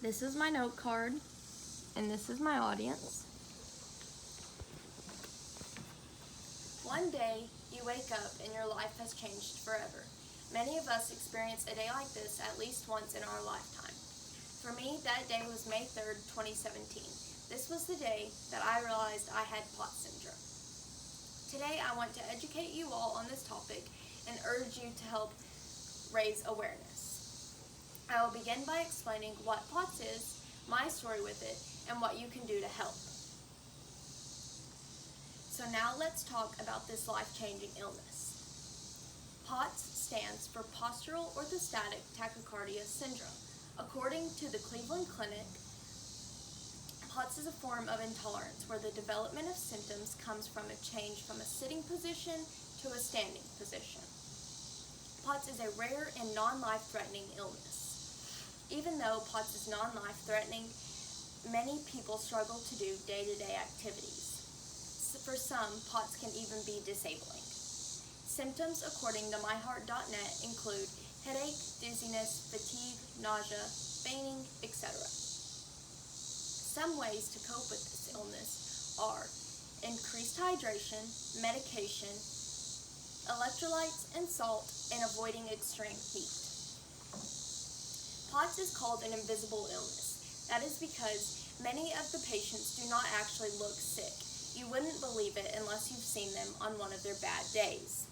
This is my note card, and this is my audience. One day, you wake up and your life has changed forever. Many of us experience a day like this at least once in our lifetime. For me, that day was May 3rd, 2017. This was the day that I realized I had POTS syndrome. Today, I want to educate you all on this topic and urge you to help raise awareness. I will begin by explaining what POTS is, my story with it, and what you can do to help. So now let's talk about this life-changing illness. POTS stands for Postural Orthostatic Tachycardia Syndrome. According to the Cleveland Clinic, POTS is a form of intolerance where the development of symptoms comes from a change from a sitting position to a standing position. POTS is a rare and non-life-threatening illness. Even though POTS is non-life-threatening, many people struggle to do day-to-day activities. For some, POTS can even be disabling. Symptoms, according to myheart.net, include headache, dizziness, fatigue, nausea, fainting, etc. Some ways to cope with this illness are increased hydration, medication, electrolytes and salt, and avoiding extreme heat. POTS is called an invisible illness. That is because many of the patients do not actually look sick. You wouldn't believe it unless you've seen them on one of their bad days.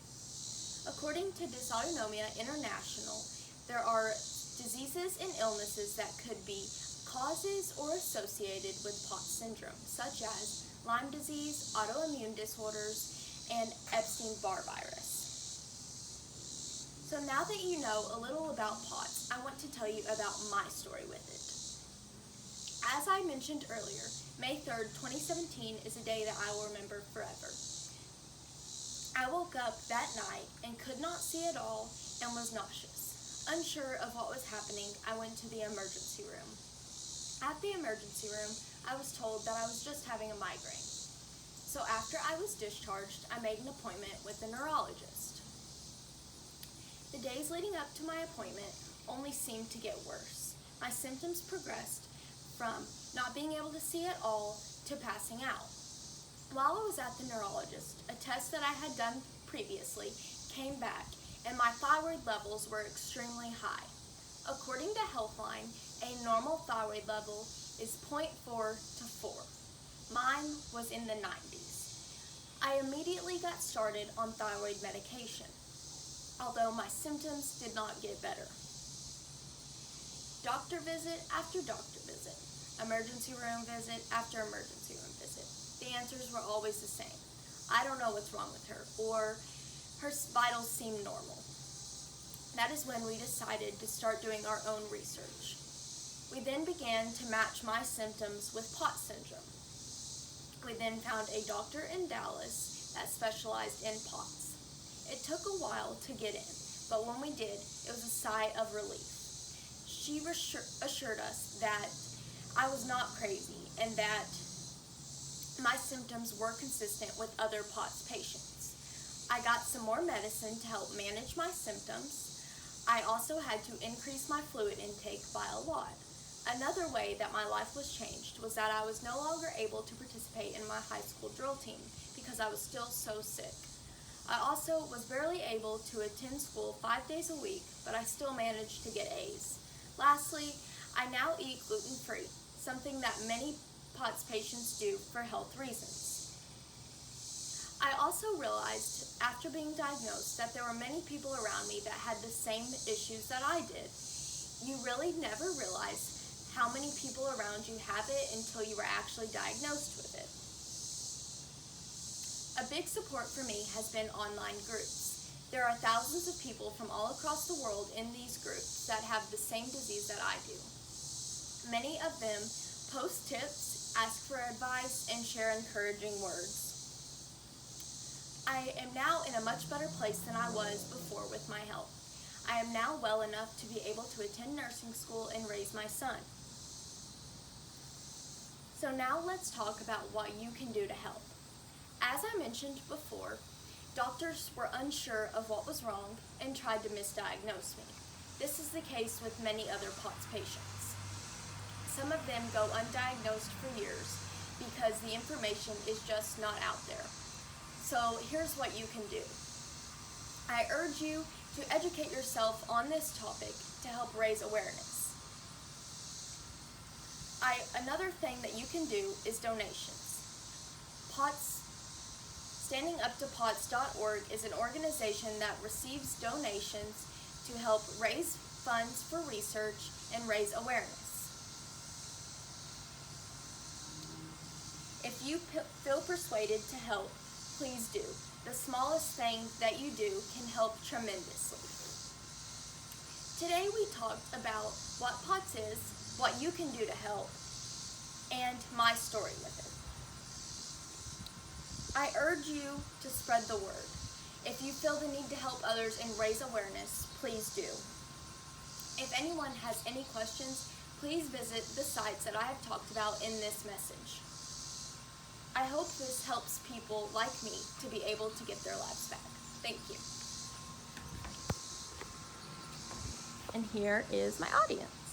According to Dysautonomia International, there are diseases and illnesses that could be causes or associated with POTS syndrome, such as Lyme disease, autoimmune disorders, and Epstein-Barr virus. So now that you know a little about POTS, I want to tell you about my story with it. As I mentioned earlier, May 3rd, 2017 is a day that I will remember forever. I woke up that night and could not see at all and was nauseous. Unsure of what was happening, I went to the emergency room. At the emergency room, I was told that I was just having a migraine. So after I was discharged, I made an appointment with a neurologist. The days leading up to my appointment only seemed to get worse. My symptoms progressed from not being able to see at all to passing out. While I was at the neurologist, a test that I had done previously came back and my thyroid levels were extremely high. According to Healthline, a normal thyroid level is 0.4 to 4. Mine was in the 90s. I immediately got started on thyroid medication, although my symptoms did not get better. Doctor visit after doctor visit, emergency room visit after emergency room visit. The answers were always the same. I don't know what's wrong with her, or her vitals seem normal. That is when we decided to start doing our own research. We then began to match my symptoms with POTS syndrome. We then found a doctor in Dallas that specialized in POTS. It took a while to get in, but when we did, it was a sigh of relief. She assured us that I was not crazy and that my symptoms were consistent with other POTS patients. I got some more medicine to help manage my symptoms. I also had to increase my fluid intake by a lot. Another way that my life was changed was that I was no longer able to participate in my high school drill team because I was still so sick. I also was barely able to attend school 5 days a week, but I still managed to get A's. Lastly, I now eat gluten-free, something that many POTS patients do for health reasons. I also realized after being diagnosed that there were many people around me that had the same issues that I did. You really never realize how many people around you have it until you were actually diagnosed with it. A big support for me has been online groups. There are thousands of people from all across the world in these groups that have the same disease that I do. Many of them post tips, ask for advice, and share encouraging words. I am now in a much better place than I was before with my health. I am now well enough to be able to attend nursing school and raise my son. So now let's talk about what you can do to help. As I mentioned before, doctors were unsure of what was wrong and tried to misdiagnose me. This is the case with many other POTS patients. some of them go undiagnosed for years because the information is just not out there. So here's what you can do. I urge you to educate yourself on this topic to help raise awareness. Another thing that you can do is donations. StandingUpToPOTS.org is an organization that receives donations to help raise funds for research and raise awareness. If you feel persuaded to help, please do. The smallest thing that you do can help tremendously. Today we talked about what POTS is, what you can do to help, and my story with it. I urge you to spread the word. If you feel the need to help others and raise awareness, please do. If anyone has any questions, please visit the sites that I have talked about in this message. I hope this helps people like me to be able to get their lives back. Thank you. And here is my audience.